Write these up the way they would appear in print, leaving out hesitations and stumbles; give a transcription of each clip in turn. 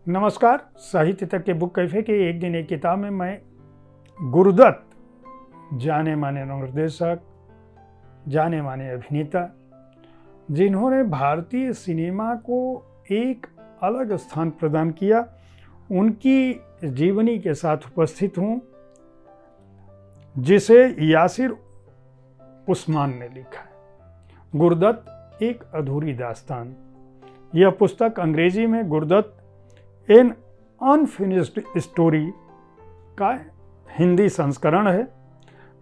नमस्कार। साहित्य तक के बुक कैफे के एक दिन एक किताब में मैं गुरुदत्त, जाने माने निर्देशक, जाने माने अभिनेता, जिन्होंने भारतीय सिनेमा को एक अलग स्थान प्रदान किया, उनकी जीवनी के साथ उपस्थित हूँ, जिसे यासिर उस्मान ने लिखा है। गुरुदत्त एक अधूरी दास्तान। यह पुस्तक अंग्रेजी में गुरुदत्त एन अनफिनिश्ड स्टोरी का हिंदी संस्करण है।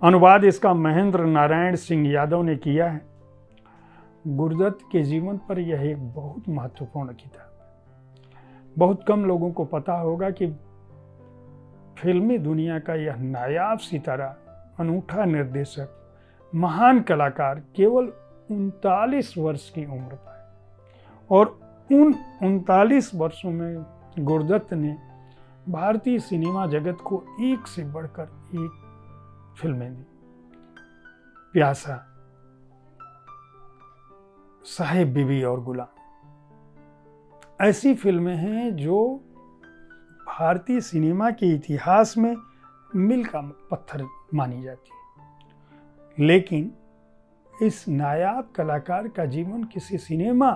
अनुवाद इसका महेंद्र नारायण सिंह यादव ने किया है। गुरुदत्त के जीवन पर यह एक बहुत महत्वपूर्ण किताब है। बहुत कम लोगों को पता होगा कि फिल्मी दुनिया का यह नायाब सितारा, अनूठा निर्देशक, महान कलाकार केवल 39 वर्ष की उम्र पर, और उन 39 वर्षों में गुरुदत्त ने भारतीय सिनेमा जगत को एक से बढ़कर एक फिल्में दी। प्यासा, साहिब बीबी और गुलाम ऐसी फिल्में हैं जो भारतीय सिनेमा के इतिहास में मील का पत्थर मानी जाती है। लेकिन इस नायाब कलाकार का जीवन किसी सिनेमा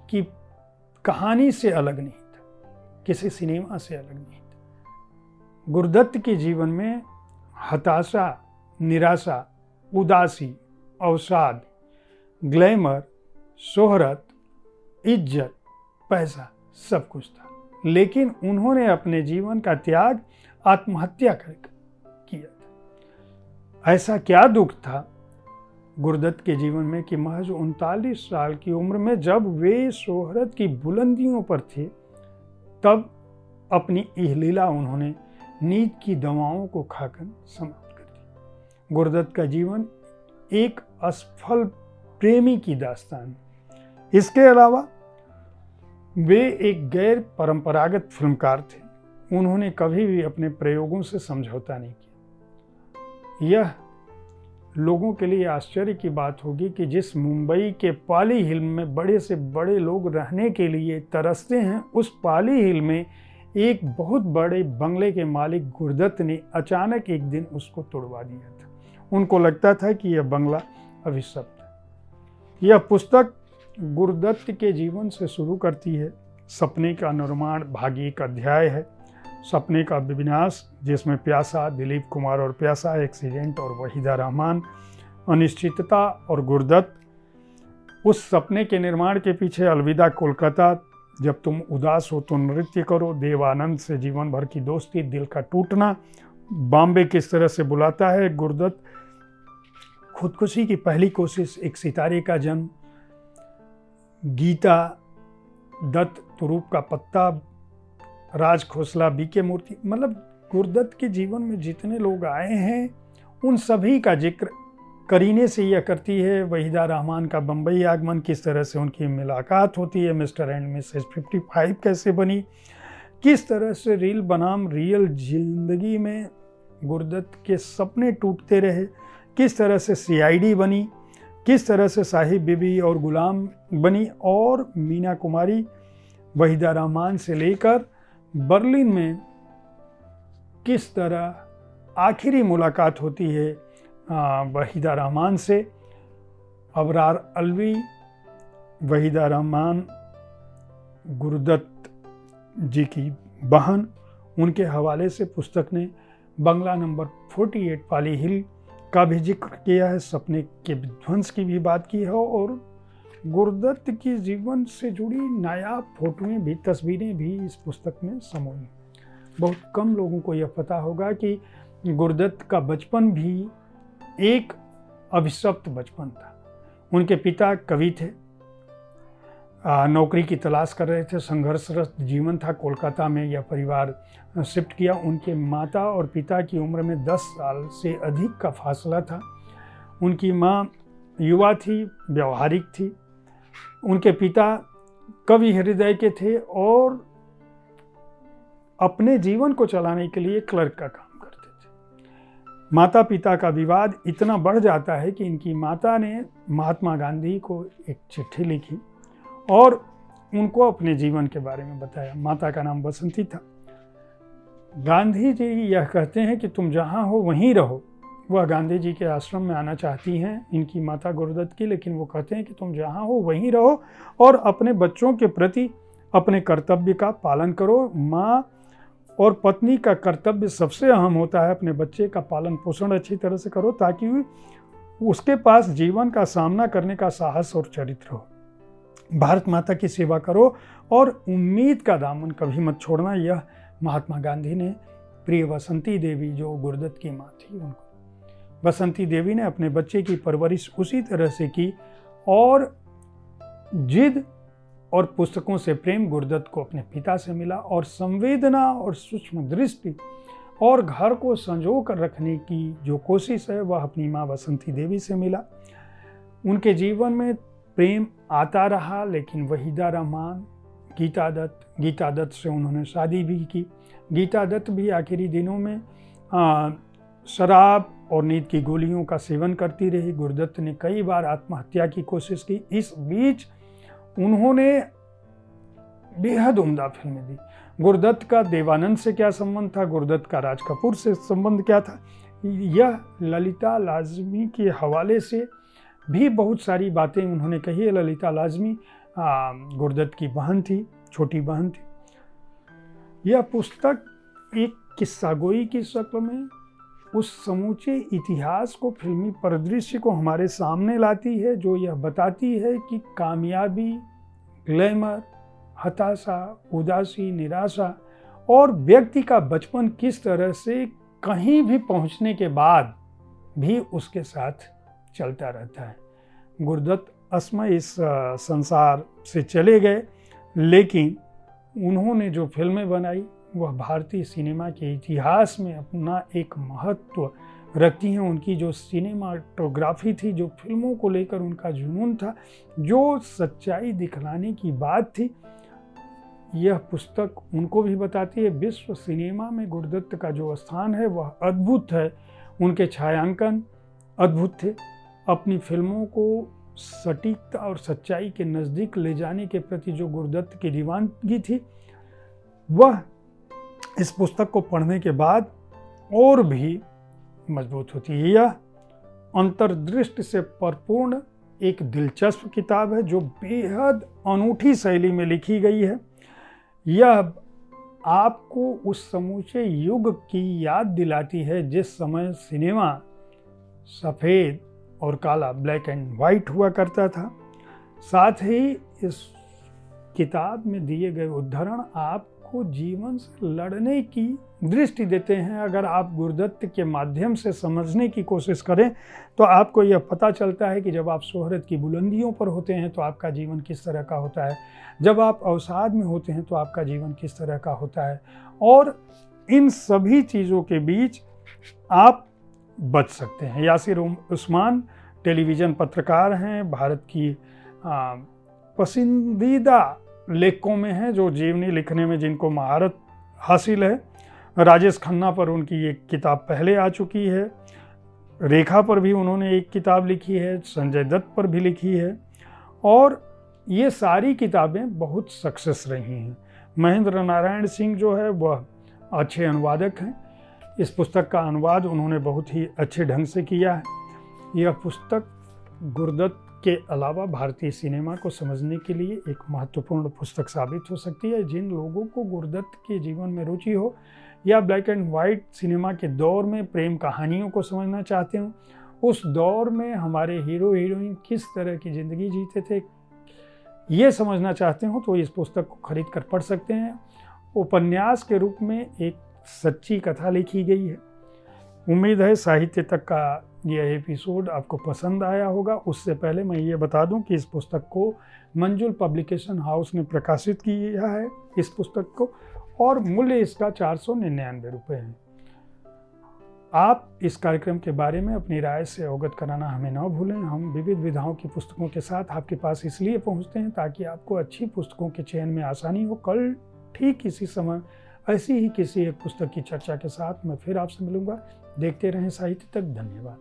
की कहानी से अलग नहीं था, किसी सिनेमा से अलग नहीं था। गुरुदत्त के जीवन में हताशा, निराशा, उदासी, अवसाद, ग्लैमर, शोहरत, इज्जत, पैसा सब कुछ था। लेकिन उन्होंने अपने जीवन का त्याग आत्महत्या करके किया था। ऐसा क्या दुख था गुरुदत्त के जीवन में कि महज 39 साल की उम्र में, जब वे शोहरत की बुलंदियों पर थे, तब अपनी इहलीला उन्होंने नींद की दवाओं को खाकर समाप्त कर दी। गुरुदत्त का जीवन एक असफल प्रेमी की दास्तान है। इसके अलावा वे एक गैर परंपरागत फिल्मकार थे। उन्होंने कभी भी अपने प्रयोगों से समझौता नहीं किया। यह लोगों के लिए आश्चर्य की बात होगी कि जिस मुंबई के पाली हिल में बड़े से बड़े लोग रहने के लिए तरसते हैं, उस पाली हिल में एक बहुत बड़े बंगले के मालिक गुरुदत्त ने अचानक एक दिन उसको तोड़वा दिया था। उनको लगता था कि यह बंगला अभिशप्त है। यह पुस्तक गुरुदत्त के जीवन से शुरू करती है। सपने का निर्माण भाग एक अध्याय है। सपने का विनाश, जिसमें प्यासा, दिलीप कुमार और प्यासा, एक्सीडेंट और वहीदा रहमान, अनिश्चितता और गुरुदत्त। उस सपने के निर्माण के पीछे अलविदा कोलकाता, जब तुम उदास हो तो नृत्य करो, देवानंद से जीवन भर की दोस्ती, दिल का टूटना, बॉम्बे किस तरह से बुलाता है, गुरुदत्त, खुदकुशी की पहली कोशिश, एक सितारे का जन्म, गीता दत्त, तुरूप का पत्ता, राज खोसला, बीके मूर्ति। मतलब गुरुदत्त के जीवन में जितने लोग आए हैं उन सभी का जिक्र करीने से यह करती है। वहीदा रहमान का बम्बई आगमन, किस तरह से उनकी मुलाकात होती है, मिस्टर एंड मिसेस 55 कैसे बनी, किस तरह से रील बनाम रियल जिंदगी में गुरुदत्त के सपने टूटते रहे, किस तरह से CID बनी, किस तरह से साहिब बीबी और गुलाम बनी, और मीना कुमारी वहीदा रहमान से लेकर बर्लिन में किस तरह आखिरी मुलाकात होती है वहीदा रहमान से। अबरार अलवी, वहीदा रहमान गुरुदत्त जी की बहन, उनके हवाले से पुस्तक ने बंगला नंबर 48 पाली हिल का भी जिक्र किया है, सपने के विध्वंस की भी बात की है, और गुरुदत्त की जीवन से जुड़ी नायाब फोटोएं भी, तस्वीरें भी इस पुस्तक में समूही। बहुत कम लोगों को यह पता होगा कि गुरुदत्त का बचपन भी एक अभिशप्त बचपन था। उनके पिता कवि थे, नौकरी की तलाश कर रहे थे, संघर्षरत जीवन था। कोलकाता में यह परिवार शिफ्ट किया। उनके माता और पिता की उम्र में 10 साल से अधिक का फासला था। उनकी माँ युवा थी, व्यवहारिक थी। उनके पिता कवि हृदय के थे और अपने जीवन को चलाने के लिए क्लर्क का काम करते थे। माता पिता का विवाद इतना बढ़ जाता है कि इनकी माता ने महात्मा गांधी को एक चिट्ठी लिखी और उनको अपने जीवन के बारे में बताया। माता का नाम बसंती था। गांधी जी यह कहते हैं कि तुम जहाँ हो वहीं रहो। वह गांधी जी के आश्रम में आना चाहती हैं इनकी माता गुरुदत्त की, लेकिन वो कहते हैं कि तुम जहाँ हो वहीं रहो और अपने बच्चों के प्रति अपने कर्तव्य का पालन करो। माँ और पत्नी का कर्तव्य सबसे अहम होता है, अपने बच्चे का पालन पोषण अच्छी तरह से करो ताकि उसके पास जीवन का सामना करने का साहस और चरित्र हो। भारत माता की सेवा करो और उम्मीद का दामन कभी मत छोड़ना। यह महात्मा गांधी ने प्रिय बसंती देवी, जो गुरुदत्त की माँ थी, उनको बसंती देवी ने अपने बच्चे की परवरिश उसी तरह से की और जिद और पुस्तकों से प्रेम गुरुदत्त को अपने पिता से मिला और संवेदना और सूक्ष्म दृष्टि और घर को संजो कर रखने की जो कोशिश है वह अपनी माँ बसंती देवी से मिला। उनके जीवन में प्रेम आता रहा, लेकिन वहीदा रहमान, गीता दत्त से उन्होंने शादी भी की। गीता दत्त भी आखिरी दिनों में शराब और नींद की गोलियों का सेवन करती रही। गुरुदत्त ने कई बार आत्महत्या की कोशिश की। इस बीच उन्होंने बेहद उम्दा फिल्में दी। गुरुदत्त का देवानंद से क्या संबंध था, गुरुदत्त का राज कपूर से संबंध क्या था, यह ललिता लाजमी के हवाले से भी बहुत सारी बातें उन्होंने कही है। ललिता लाजमी गुरुदत्त की बहन थी, छोटी बहन थी। यह पुस्तक एक किस्सागोई की शक्ल में उस समूचे इतिहास को, फिल्मी परिदृश्य को हमारे सामने लाती है, जो यह बताती है कि कामयाबी, ग्लैमर, हताशा, उदासी, निराशा और व्यक्ति का बचपन किस तरह से कहीं भी पहुंचने के बाद भी उसके साथ चलता रहता है। गुरुदत्त असमय इस संसार से चले गए, लेकिन उन्होंने जो फिल्में बनाई वह भारतीय सिनेमा के इतिहास में अपना एक महत्व रखती हैं। उनकी जो सिनेमाटोग्राफी थी, जो फिल्मों को लेकर उनका जुनून था, जो सच्चाई दिखलाने की बात थी, यह पुस्तक उनको भी बताती है। विश्व सिनेमा में गुरुदत्त का जो स्थान है वह अद्भुत है। उनके छायांकन अद्भुत थे। अपनी फिल्मों को सटीकता और सच्चाई के नज़दीक ले जाने के प्रति जो गुरुदत्त की दीवानगी थी, वह इस पुस्तक को पढ़ने के बाद और भी मजबूत होती है। यह अंतर्दृष्टि से परिपूर्ण एक दिलचस्प किताब है जो बेहद अनूठी शैली में लिखी गई है। यह आपको उस समूचे युग की याद दिलाती है जिस समय सिनेमा सफ़ेद और काला, ब्लैक एंड वाइट हुआ करता था। साथ ही इस किताब में दिए गए उदाहरण आपको जीवन से लड़ने की दृष्टि देते हैं। अगर आप गुरुदत्त के माध्यम से समझने की कोशिश करें तो आपको यह पता चलता है कि जब आप शोहरत की बुलंदियों पर होते हैं तो आपका जीवन किस तरह का होता है, जब आप अवसाद में होते हैं तो आपका जीवन किस तरह का होता है, और इन सभी चीज़ों के बीच आप बच सकते हैं। यासिर उस्मान टेलीविज़न पत्रकार हैं, भारत की पसंदीदा लेखकों में हैं जो जीवनी लिखने में जिनको महारत हासिल है। राजेश खन्ना पर उनकी एक किताब पहले आ चुकी है, रेखा पर भी उन्होंने एक किताब लिखी है, संजय दत्त पर भी लिखी है, और ये सारी किताबें बहुत सक्सेस रही हैं। महेंद्र नारायण सिंह जो है वह अच्छे अनुवादक हैं। इस पुस्तक का अनुवाद उन्होंने बहुत ही अच्छे ढंग से किया है। यह पुस्तक गुरुदत्त के अलावा भारतीय सिनेमा को समझने के लिए एक महत्वपूर्ण पुस्तक साबित हो सकती है। जिन लोगों को गुरुदत्त के जीवन में रुचि हो या ब्लैक एंड वाइट सिनेमा के दौर में प्रेम कहानियों को समझना चाहते हो, उस दौर में हमारे हीरो हीरोइन किस तरह की ज़िंदगी जीते थे, ये समझना चाहते हो तो इस पुस्तक को खरीद कर पढ़ सकते हैं। उपन्यास के रूप में एक सच्ची कथा लिखी गई है। उम्मीद है साहित्य तक का यह एपिसोड आपको पसंद आया होगा। उससे पहले मैं ये बता दूं कि इस पुस्तक को मंजुल पब्लिकेशन हाउस ने प्रकाशित किया है इस पुस्तक को, और मूल्य इसका 499 रुपये है। आप इस कार्यक्रम के बारे में अपनी राय से अवगत कराना हमें न भूलें। हम विविध विधाओं की पुस्तकों के साथ आपके पास इसलिए पहुंचते हैं ताकि आपको अच्छी पुस्तकों के चयन में आसानी हो। कल ठीक इसी समय ऐसी ही किसी एक पुस्तक की चर्चा के साथ मैं फिर आपसे मिलूंगा। देखते रहें साहित्य तक। धन्यवाद।